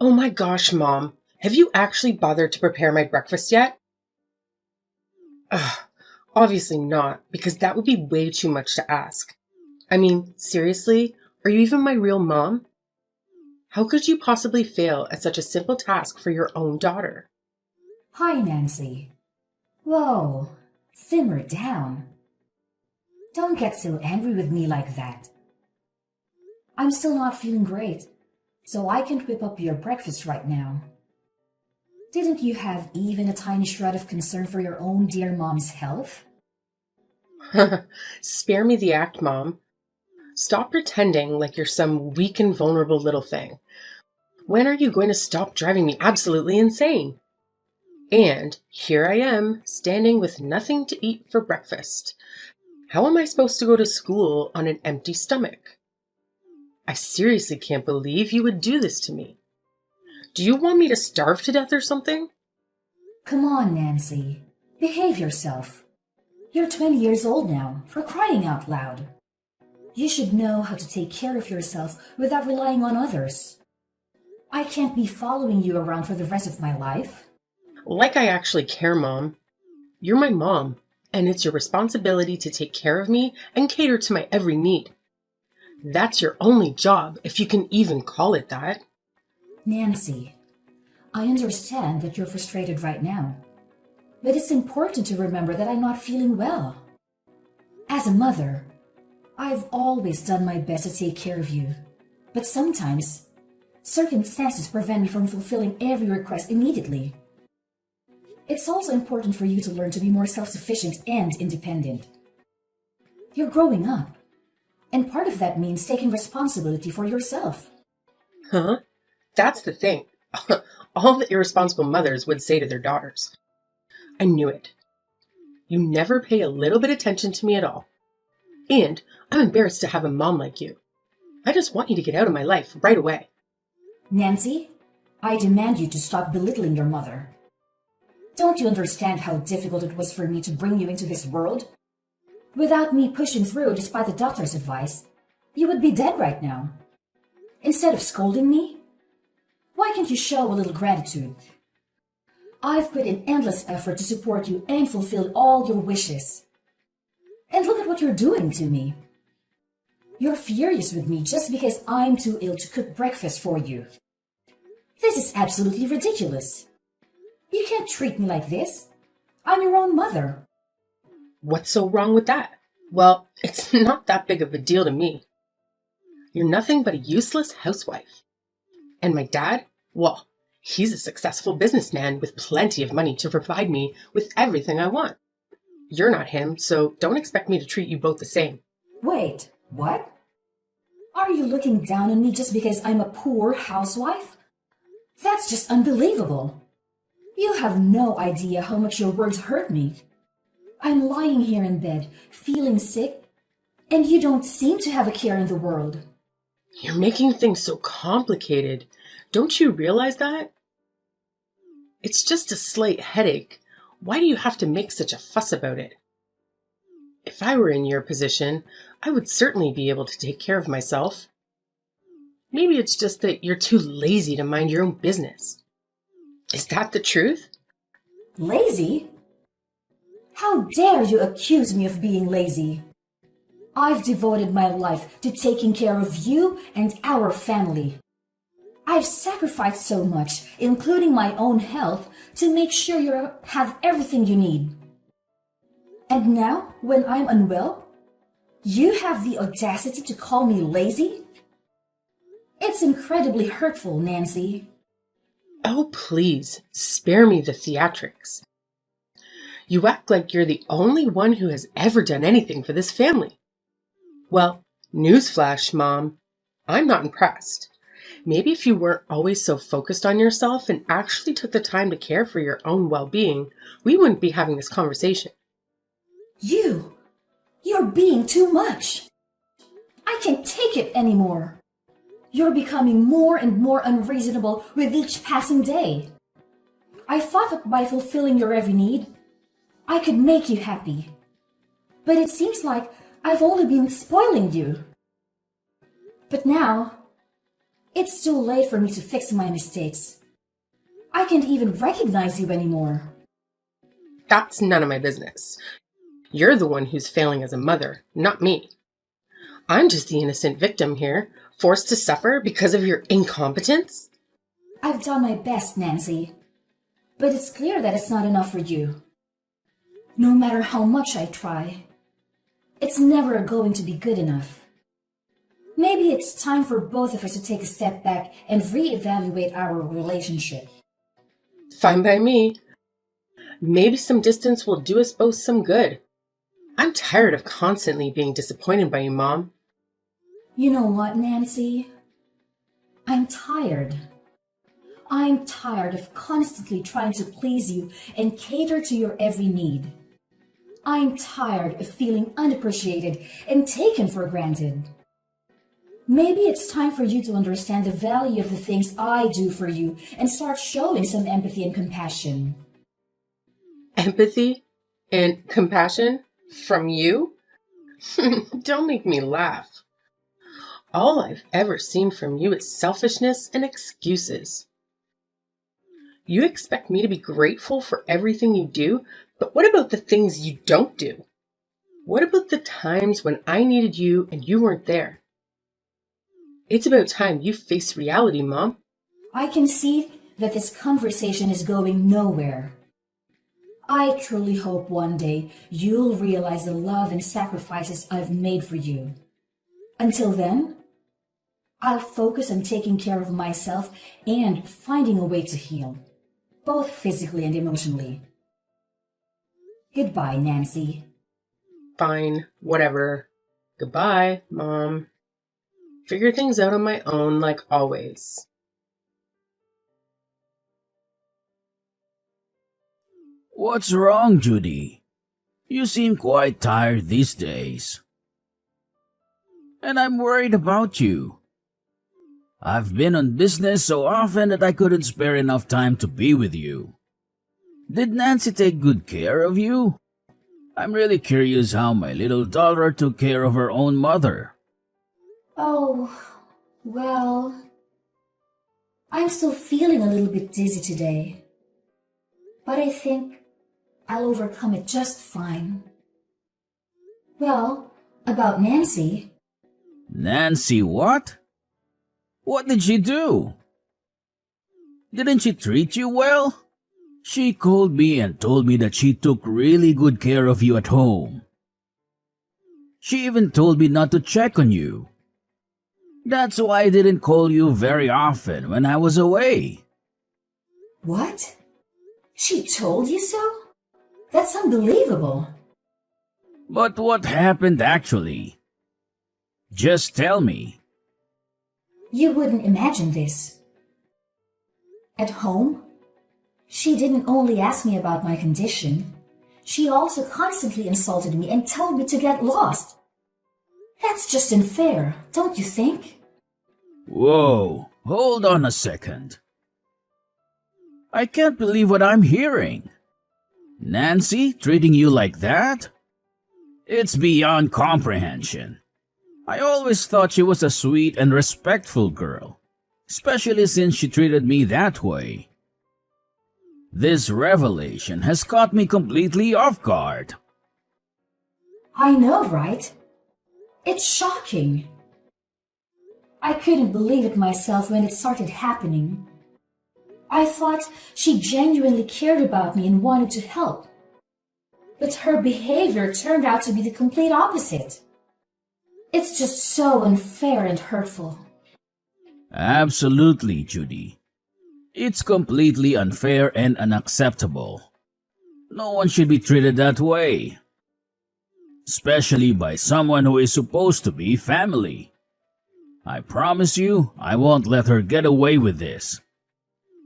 Oh my gosh, Mom. Have you actually bothered to prepare my breakfast yet? Ugh, obviously not, because that would be way too much to ask. I mean, seriously? Are you even my real mom? How could you possibly fail at such a simple task for your own daughter? Hi, Nancy. Whoa, simmer down. Don't get so angry with me like that. I'm still not feeling great, so I can't whip up your breakfast right now. Didn't you have even a tiny shred of concern for your own dear mom's health? Spare me the act, Mom. Stop pretending like you're some weak and vulnerable little thing. When are you going to stop driving me absolutely insane? And here I am, standing with nothing to eat for breakfast. How am I supposed to go to school on an empty stomach? I seriously can't believe you would do this to me. Do you want me to starve to death or something? Come on, Nancy. Behave yourself. You're 20 years old now, for crying out loud. You should know how to take care of yourself without relying on others. I can't be following you around for the rest of my life. Like I actually care, Mom. You're my mom, and it's your responsibility to take care of me and cater to my every need. That's your only job, if you can even call it that. Nancy, I understand that you're frustrated right now, but it's important to remember that I'm not feeling well. As a mother, I've always done my best to take care of you, but sometimes circumstances prevent me from fulfilling every request immediately. It's also important for you to learn to be more self-sufficient and independent. You're growing up, and part of that means taking responsibility for yourself. Huh? That's the thing. All the irresponsible mothers would say to their daughters. I knew it. You never pay a little bit attention to me at all. And I'm embarrassed to have a mom like you. I just want you to get out of my life right away. Nancy, I demand you to stop belittling your mother. Don't you understand how difficult it was for me to bring you into this world? Without me pushing through despite the doctor's advice, you would be dead right now. Instead of scolding me, why can't you show a little gratitude? I've put in endless effort to support you and fulfill all your wishes. And look at what you're doing to me. You're furious with me just because I'm too ill to cook breakfast for you. This is absolutely ridiculous. You can't treat me like this. I'm your own mother. What's so wrong with that? Well, it's not that big of a deal to me. You're nothing but a useless housewife. And my dad? Well, he's a successful businessman with plenty of money to provide me with everything I want. You're not him, so don't expect me to treat you both the same. Wait, what? Are you looking down on me just because I'm a poor housewife? That's just unbelievable. You have no idea how much your words hurt me. I'm lying here in bed, feeling sick, and you don't seem to have a care in the world. You're making things so complicated. Don't you realize that? It's just a slight headache. Why do you have to make such a fuss about it? If I were in your position, I would certainly be able to take care of myself. Maybe it's just that you're too lazy to mind your own business. Is that the truth? Lazy? How dare you accuse me of being lazy? I've devoted my life to taking care of you and our family. I've sacrificed so much, including my own health, to make sure you have everything you need. And now, when I'm unwell, you have the audacity to call me lazy? It's incredibly hurtful, Nancy. Oh, please, spare me the theatrics. You act like you're the only one who has ever done anything for this family. Well, newsflash, Mom, I'm not impressed. Maybe if you weren't always so focused on yourself and actually took the time to care for your own well-being, we wouldn't be having this conversation. You're being too much. I can't take it anymore. You're becoming more and more unreasonable with each passing day. I thought that by fulfilling your every need, I could make you happy. But it seems like I've only been spoiling you. But now, It's too late for me to fix my mistakes. I can't even recognize you anymore. That's none of my business. You're the one who's failing as a mother, not me. I'm just the innocent victim here, forced to suffer because of your incompetence. I've done my best, Nancy. But it's clear that it's not enough for you. No matter how much I try, it's never going to be good enough. Maybe it's time for both of us to take a step back and reevaluate our relationship. Fine by me. Maybe some distance will do us both some good. I'm tired of constantly being disappointed by you, Mom. You know what, Nancy? I'm tired. I'm tired of constantly trying to please you and cater to your every need. I'm tired of feeling unappreciated and taken for granted. Maybe it's time for you to understand the value of the things I do for you and start showing some empathy and compassion. Empathy and compassion from you? Don't make me laugh. All I've ever seen from you is selfishness and excuses. You expect me to be grateful for everything you do, but what about the things you don't do? What about the times when I needed you and you weren't there? It's about time you face reality, Mom. I can see that this conversation is going nowhere. I truly hope one day you'll realize the love and sacrifices I've made for you. Until then, I'll focus on taking care of myself and finding a way to heal, both physically and emotionally. Goodbye, Nancy. Fine, whatever. Goodbye, Mom. Figure things out on my own like always. What's wrong, Judy? You seem quite tired these days. And I'm worried about you. I've been on business so often that I couldn't spare enough time to be with you. Did Nancy take good care of you? I'm really curious how my little daughter took care of her own mother. Oh, well, I'm still feeling a little bit dizzy today. But I think I'll overcome it just fine. Well, about Nancy. Nancy what? What did she do? Didn't she treat you well? She called me and told me that she took really good care of you at home. She even told me not to check on you. That's why I didn't call you very often when I was away. What? She told you so? That's unbelievable. But what happened actually? Just tell me. You wouldn't imagine this. At home, she didn't only ask me about my condition, she also constantly insulted me and told me to get lost. That's just unfair, don't you think? Whoa, hold on a second. I can't believe what I'm hearing. Nancy treating you like that? It's beyond comprehension. I always thought she was a sweet and respectful girl, especially since she treated me that way. This revelation has caught me completely off guard. I know, right? It's shocking. I couldn't believe it myself when it started happening. I thought she genuinely cared about me and wanted to help. But her behavior turned out to be the complete opposite. It's just so unfair and hurtful. Absolutely, Judy. It's completely unfair and unacceptable. No one should be treated that way. Especially by someone who is supposed to be family. I promise you, I won't let her get away with this.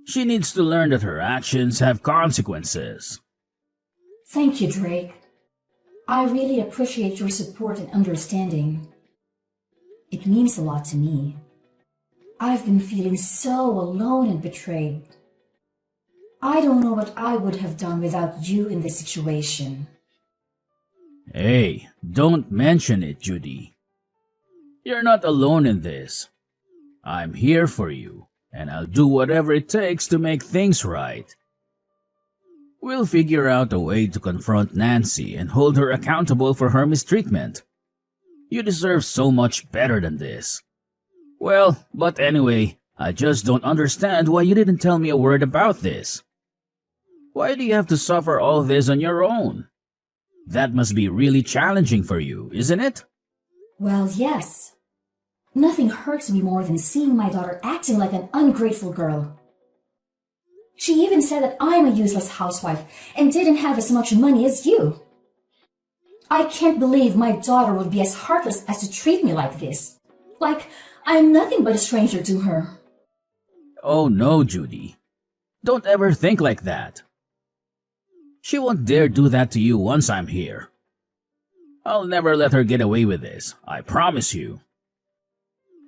She needs to learn that her actions have consequences. Thank you, Drake. I really appreciate your support and understanding. It means a lot to me. I've been feeling so alone and betrayed. I don't know what I would have done without you in this situation. Hey, don't mention it, Judy. You're not alone in this. I'm here for you, and I'll do whatever it takes to make things right. We'll figure out a way to confront Nancy and hold her accountable for her mistreatment. You deserve so much better than this. Well, but anyway, I just don't understand why you didn't tell me a word about this. Why do you have to suffer all this on your own? That must be really challenging for you, isn't it? Well, yes. Nothing hurts me more than seeing my daughter acting like an ungrateful girl. She even said that I'm a useless housewife and didn't have as much money as you. I can't believe my daughter would be as heartless as to treat me like this. Like I'm nothing but a stranger to her. Oh no, Judy. Don't ever think like that. She won't dare do that to you once I'm here. I'll never let her get away with this, I promise you.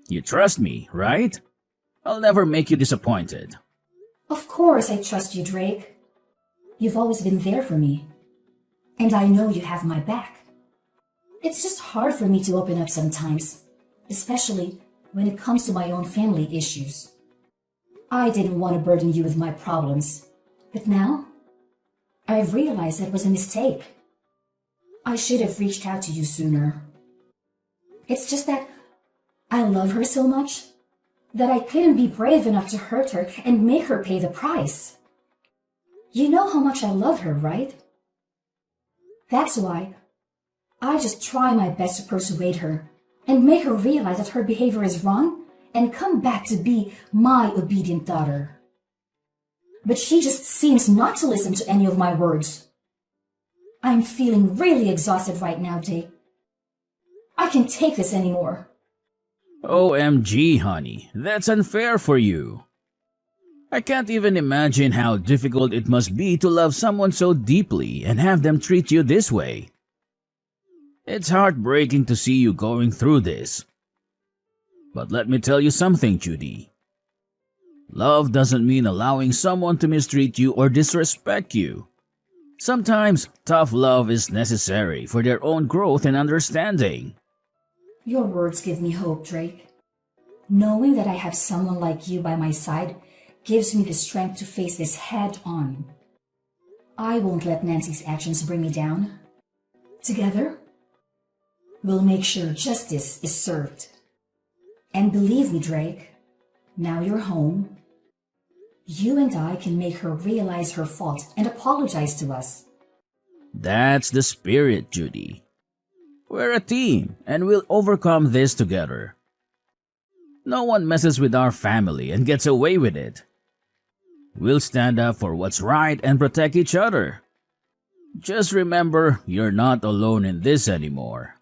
You trust me, right? I'll never make you disappointed. Of course I trust you, Drake. You've always been there for me. And I know you have my back. It's just hard for me to open up sometimes, especially when it comes to my own family issues. I didn't want to burden you with my problems, but now I've realized that was a mistake. I should have reached out to you sooner. It's just that I love her so much that I couldn't be brave enough to hurt her and make her pay the price. You know how much I love her, right? That's why I just try my best to persuade her and make her realize that her behavior is wrong and come back to be my obedient daughter. But she just seems not to listen to any of my words. I'm feeling really exhausted right now, Jake. I can't take this anymore. OMG, honey, that's unfair for you. I can't even imagine how difficult it must be to love someone so deeply and have them treat you this way. It's heartbreaking to see you going through this. But let me tell you something, Judy. Love doesn't mean allowing someone to mistreat you or disrespect you. Sometimes tough love is necessary for their own growth and understanding. Your words give me hope, Drake. Knowing that I have someone like you by my side gives me the strength to face this head on. I won't let Nancy's actions bring me down. Together, we'll make sure justice is served. And believe me, Drake, now you're home. You and I can make her realize her fault and apologize to us. That's the spirit, Judy. We're a team, and we'll overcome this together. No one messes with our family and gets away with it. We'll stand up for what's right and protect each other. Just remember, you're not alone in this anymore.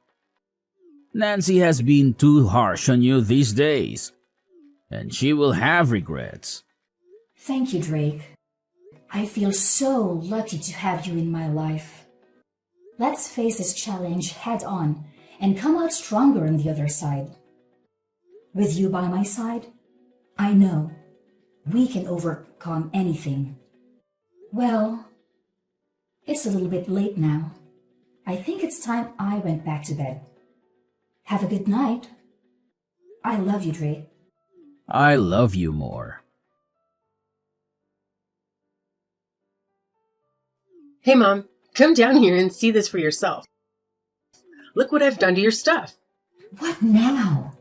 Nancy has been too harsh on you these days, and she will have regrets. Thank you, Drake. I feel so lucky to have you in my life. Let's face this challenge head on and come out stronger on the other side. With you by my side, I know we can overcome anything. Well, it's a little bit late now. I think it's time I went back to bed. Have a good night. I love you, Drake. I love you more. Hey, Mom, come down here and see this for yourself. Look what I've done to your stuff. What now?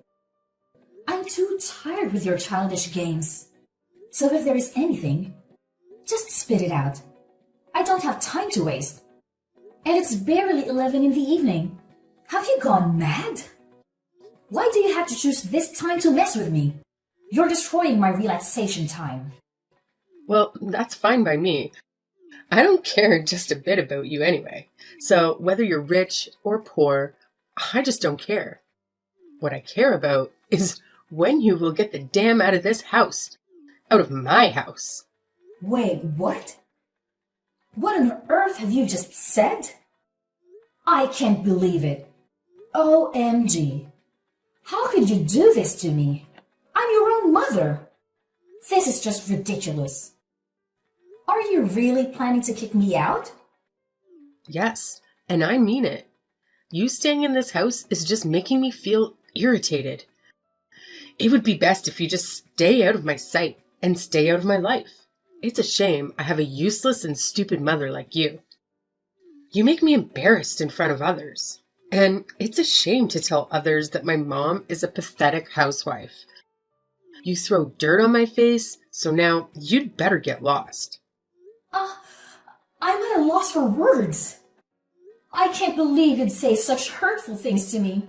I'm too tired with your childish games. So if there is anything, just spit it out. I don't have time to waste. And it's barely 11 in the evening. Have you gone mad? Why do you have to choose this time to mess with me? You're destroying my relaxation time. Well, that's fine by me. I don't care just a bit about you anyway. So whether you're rich or poor, I just don't care. What I care about is when you will get the damn out of this house. Out of my house. Wait, what? What on earth have you just said? I can't believe it. OMG. How could you do this to me? I'm your own mother. This is just ridiculous. Are you really planning to kick me out? Yes, and I mean it. You staying in this house is just making me feel irritated. It would be best if you just stay out of my sight and stay out of my life. It's a shame I have a useless and stupid mother like you. You make me embarrassed in front of others. And it's a shame to tell others that my mom is a pathetic housewife. You throw dirt on my face, so now you'd better get lost. I'm at a loss for words. I can't believe you'd say such hurtful things to me.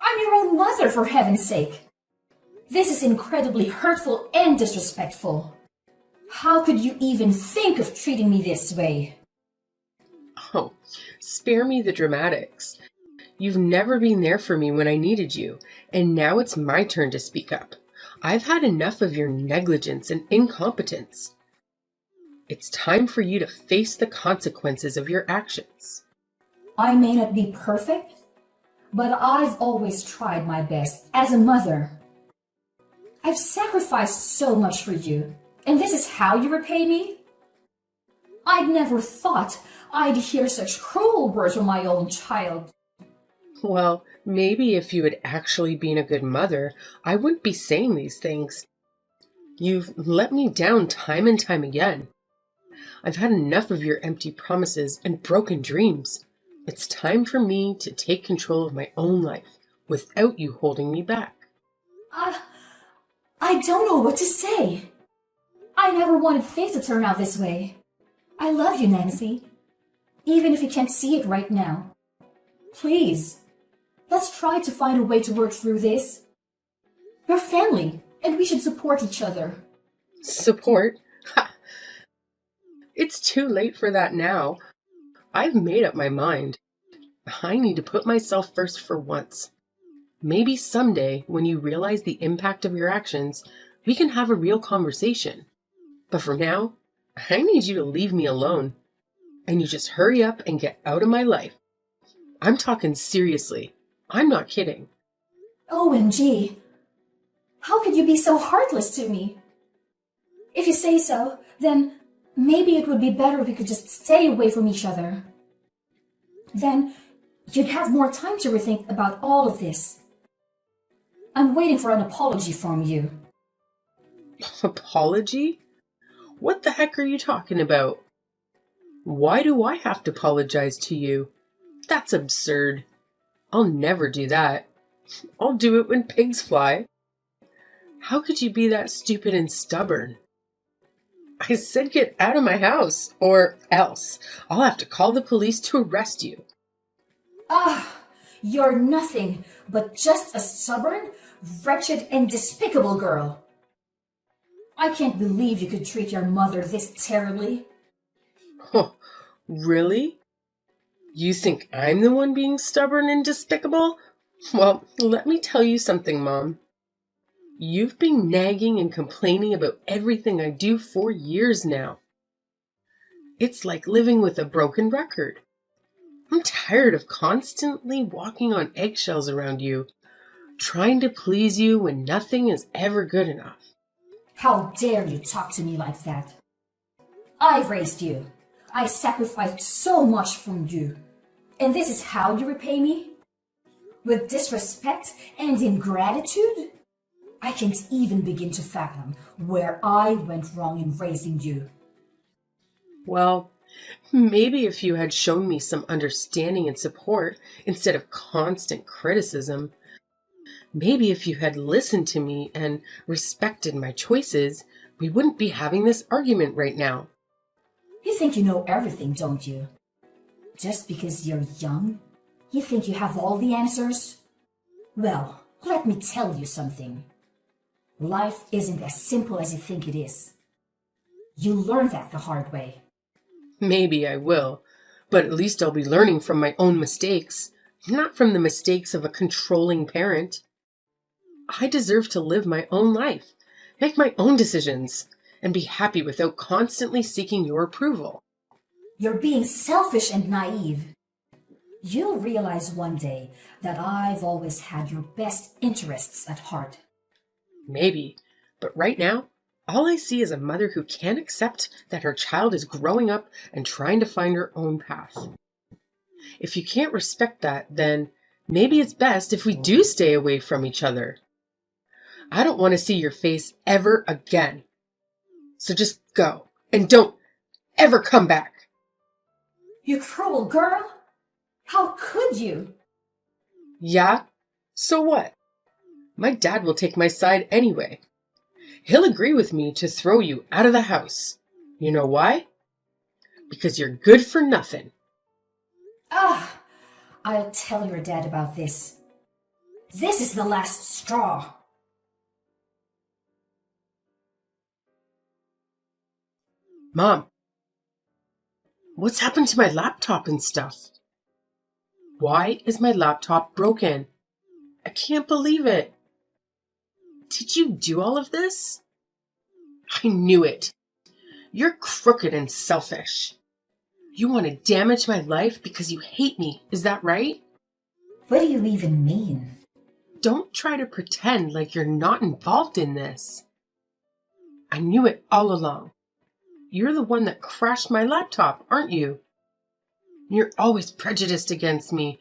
I'm your own mother, for heaven's sake. This is incredibly hurtful and disrespectful. How could you even think of treating me this way? Oh, spare me the dramatics. You've never been there for me when I needed you, and now it's my turn to speak up. I've had enough of your negligence and incompetence. It's time for you to face the consequences of your actions. I may not be perfect, but I've always tried my best as a mother. I've sacrificed so much for you, and this is how you repay me? I'd never thought I'd hear such cruel words from my own child. Well, maybe if you had actually been a good mother, I wouldn't be saying these things. You've let me down time and time again. I've had enough of your empty promises and broken dreams. It's time for me to take control of my own life without you holding me back. I don't know what to say. I never wanted things to turn out this way. I love you, Nancy. Even if you can't see it right now. Please, let's try to find a way to work through this. We're family, and we should support each other. Support? Ha! It's too late for that now. I've made up my mind. I need to put myself first for once. Maybe someday, when you realize the impact of your actions, we can have a real conversation. But for now, I need you to leave me alone. And you just hurry up and get out of my life. I'm talking seriously. I'm not kidding. OMG. How could you be so heartless to me? If you say so, then maybe it would be better if we could just stay away from each other. Then you'd have more time to rethink about all of this. I'm waiting for an apology from you. Apology? What the heck are you talking about? Why do I have to apologize to you? That's absurd. I'll never do that. I'll do it when pigs fly. How could you be that stupid and stubborn? I said get out of my house, or else I'll have to call the police to arrest you. You're nothing but just a stubborn, wretched, and despicable girl. I can't believe you could treat your mother this terribly. Oh, really? You think I'm the one being stubborn and despicable? Well, let me tell you something, Mom. You've been nagging and complaining about everything I do for years now. It's like living with a broken record. I'm tired of constantly walking on eggshells around you, trying to please you when nothing is ever good enough. How dare you talk to me like that? I've raised you. I sacrificed so much from you. And this is how you repay me? With disrespect and ingratitude? I can't even begin to fathom where I went wrong in raising you. Well, maybe if you had shown me some understanding and support instead of constant criticism, maybe if you had listened to me and respected my choices, we wouldn't be having this argument right now. You think you know everything, don't you? Just because you're young, you think you have all the answers? Well, let me tell you something. Life isn't as simple as you think it is. You learn that the hard way. Maybe I will, but at least I'll be learning from my own mistakes, not from the mistakes of a controlling parent. I deserve to live my own life, make my own decisions, and be happy without constantly seeking your approval. You're being selfish and naive. You'll realize one day that I've always had your best interests at heart. Maybe, but right now, all I see is a mother who can't accept that her child is growing up and trying to find her own path. If you can't respect that, then maybe it's best if we do stay away from each other. I don't want to see your face ever again. So just go and don't ever come back. You cruel girl! How could you? Yeah? So what? My dad will take my side anyway. He'll agree with me to throw you out of the house. You know why? Because you're good for nothing. Ah, I'll tell your dad about this. This is the last straw. Mom, what's happened to my laptop and stuff? Why is my laptop broken? I can't believe it. Did you do all of this? I knew it. You're crooked and selfish. You want to damage my life because you hate me, is that right? What do you even mean? Don't try to pretend like you're not involved in this. I knew it all along. You're the one that crashed my laptop, aren't you? You're always prejudiced against me.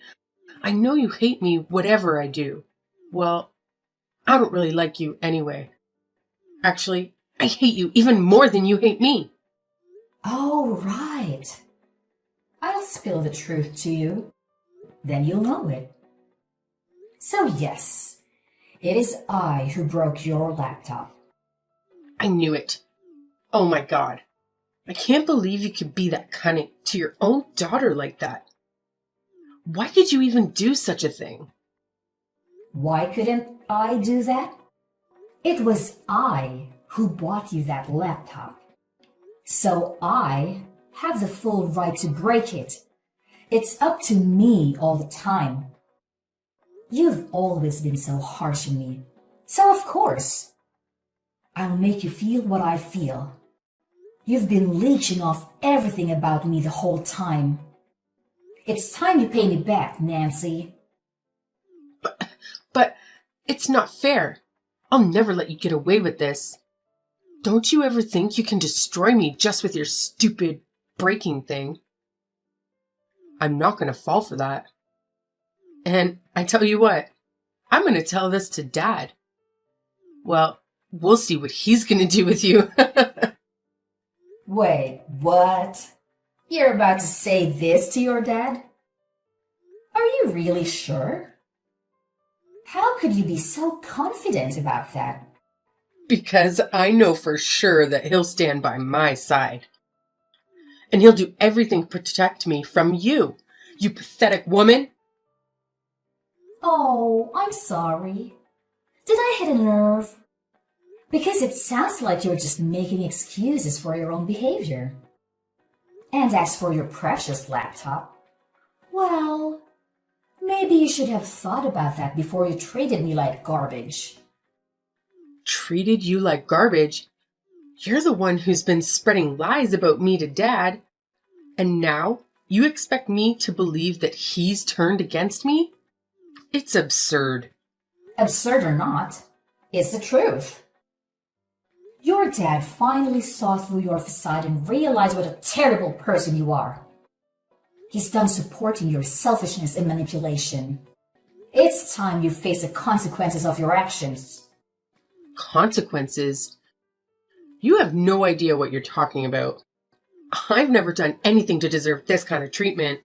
I know you hate me whatever I do. Well, I don't really like you anyway. Actually, I hate you even more than you hate me. Oh, right. I'll spill the truth to you. Then you'll know it. So yes, it is I who broke your laptop. I knew it. Oh my God. I can't believe you could be that cunning to your own daughter like that. Why could you even do such a thing? Why couldn't I do that? It was I who bought you that laptop. So I have the full right to break it. It's up to me all the time. You've always been so harsh on me. So of course, I'll make you feel what I feel. You've been leeching off everything about me the whole time. It's time you pay me back, Nancy. But it's not fair. I'll never let you get away with this. Don't you ever think you can destroy me just with your stupid breaking thing? I'm not going to fall for that. And I tell you what, I'm going to tell this to Dad. Well, we'll see what he's going to do with you. Wait, what? You're about to say this to your dad? Are you really sure? How could you be so confident about that? Because I know for sure that he'll stand by my side. And he'll do everything to protect me from you, you pathetic woman. Oh, I'm sorry. Did I hit a nerve? Because it sounds like you're just making excuses for your own behavior. And as for your precious laptop, well, maybe you should have thought about that before you treated me like garbage. Treated you like garbage? You're the one who's been spreading lies about me to Dad. And now you expect me to believe that he's turned against me? It's absurd. Absurd or not, it's the truth. Your dad finally saw through your facade and realized what a terrible person you are. He's done supporting your selfishness and manipulation. It's time you face the consequences of your actions. Consequences? You have no idea what you're talking about. I've never done anything to deserve this kind of treatment.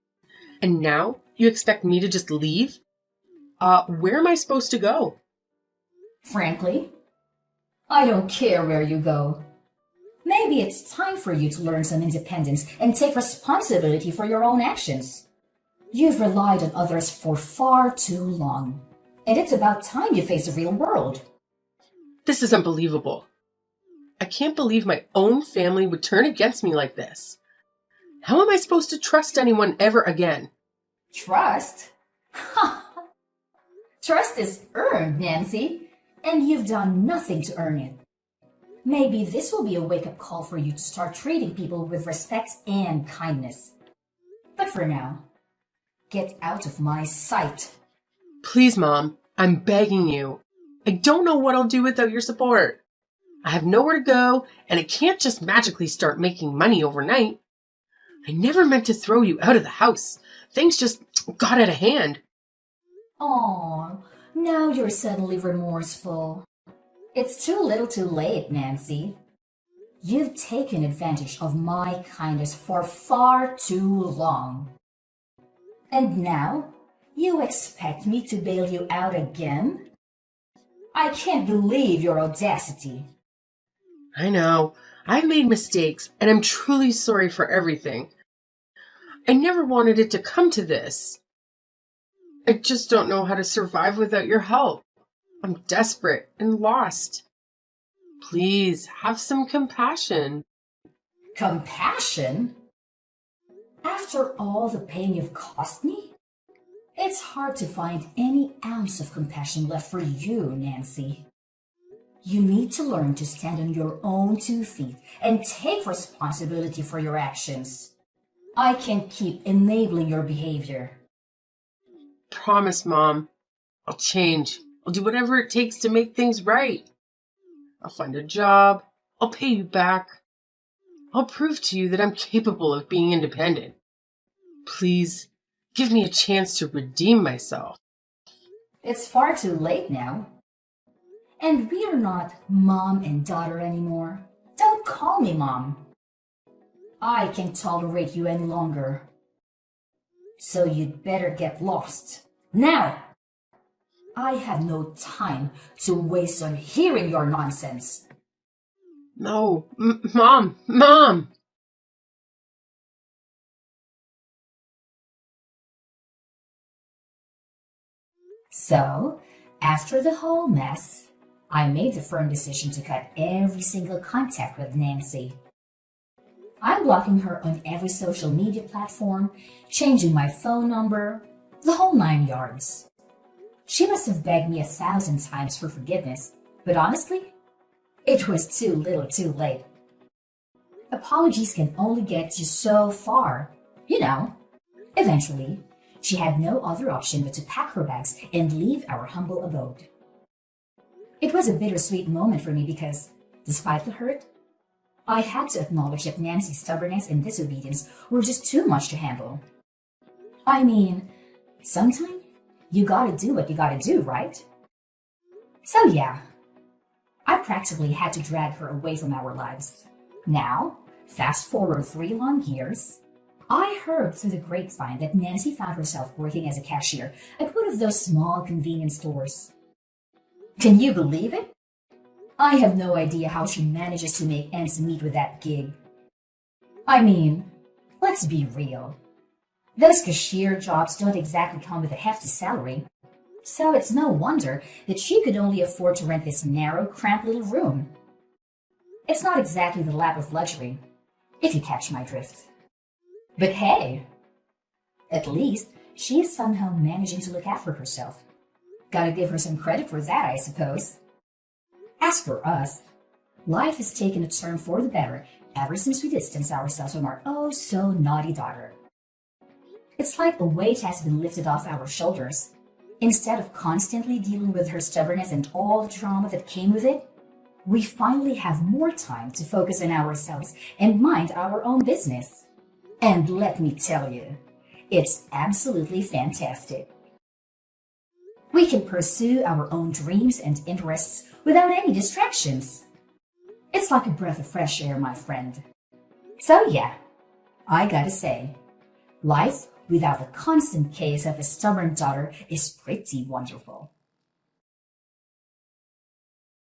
And now you expect me to just leave? Where am I supposed to go? Frankly, I don't care where you go. Maybe it's time for you to learn some independence and take responsibility for your own actions. You've relied on others for far too long, and it's about time you face the real world. This is unbelievable. I can't believe my own family would turn against me like this. How am I supposed to trust anyone ever again? Trust? Trust is earned, Nancy, and you've done nothing to earn it. Maybe this will be a wake-up call for you to start treating people with respect and kindness. But for now, get out of my sight. Please, Mom, I'm begging you. I don't know what I'll do without your support. I have nowhere to go, and I can't just magically start making money overnight. I never meant to throw you out of the house. Things just got out of hand. Aw, now you're suddenly remorseful. It's too little too late, Nancy. You've taken advantage of my kindness for far too long. And now, you expect me to bail you out again? I can't believe your audacity. I know. I've made mistakes, and I'm truly sorry for everything. I never wanted it to come to this. I just don't know how to survive without your help. I'm desperate and lost. Please have some compassion. Compassion? After all the pain you've cost me? It's hard to find any ounce of compassion left for you, Nancy. You need to learn to stand on your own 2 feet and take responsibility for your actions. I can't keep enabling your behavior. Promise, Mom. I'll change. I'll do whatever it takes to make things right. I'll find a job. I'll pay you back. I'll prove to you that I'm capable of being independent. Please, give me a chance to redeem myself. It's far too late now. And we are not mom and daughter anymore. Don't call me mom. I can't tolerate you any longer. So you'd better get lost. Now! I have no time to waste on hearing your nonsense. No, Mom! So, after the whole mess, I made the firm decision to cut every single contact with Nancy. I'm blocking her on every social media platform, changing my phone number, the whole 9 yards. She must have begged me 1,000 times for forgiveness, but honestly, it was too little too late. Apologies can only get you so far. You know, eventually, she had no other option but to pack her bags and leave our humble abode. It was a bittersweet moment for me because, despite the hurt, I had to acknowledge that Nancy's stubbornness and disobedience were just too much to handle. I mean, sometimes you gotta do what you gotta do, right? So yeah, I practically had to drag her away from our lives. Now, fast forward 3 long years, I heard through the grapevine that Nancy found herself working as a cashier at one of those small convenience stores. Can you believe it? I have no idea how she manages to make ends meet with that gig. I mean, let's be real. Those cashier jobs don't exactly come with a hefty salary, so it's no wonder that she could only afford to rent this narrow, cramped little room. It's not exactly the lap of luxury, if you catch my drift. But hey, at least she is somehow managing to look after herself. Gotta give her some credit for that, I suppose. As for us, life has taken a turn for the better ever since we distanced ourselves from our oh-so-naughty daughter. It's like a weight has been lifted off our shoulders. Instead of constantly dealing with her stubbornness and all the trauma that came with it, we finally have more time to focus on ourselves and mind our own business. And let me tell you, it's absolutely fantastic. We can pursue our own dreams and interests without any distractions. It's like a breath of fresh air, my friend. So yeah, I gotta say, life without the constant chaos of a stubborn daughter is pretty wonderful.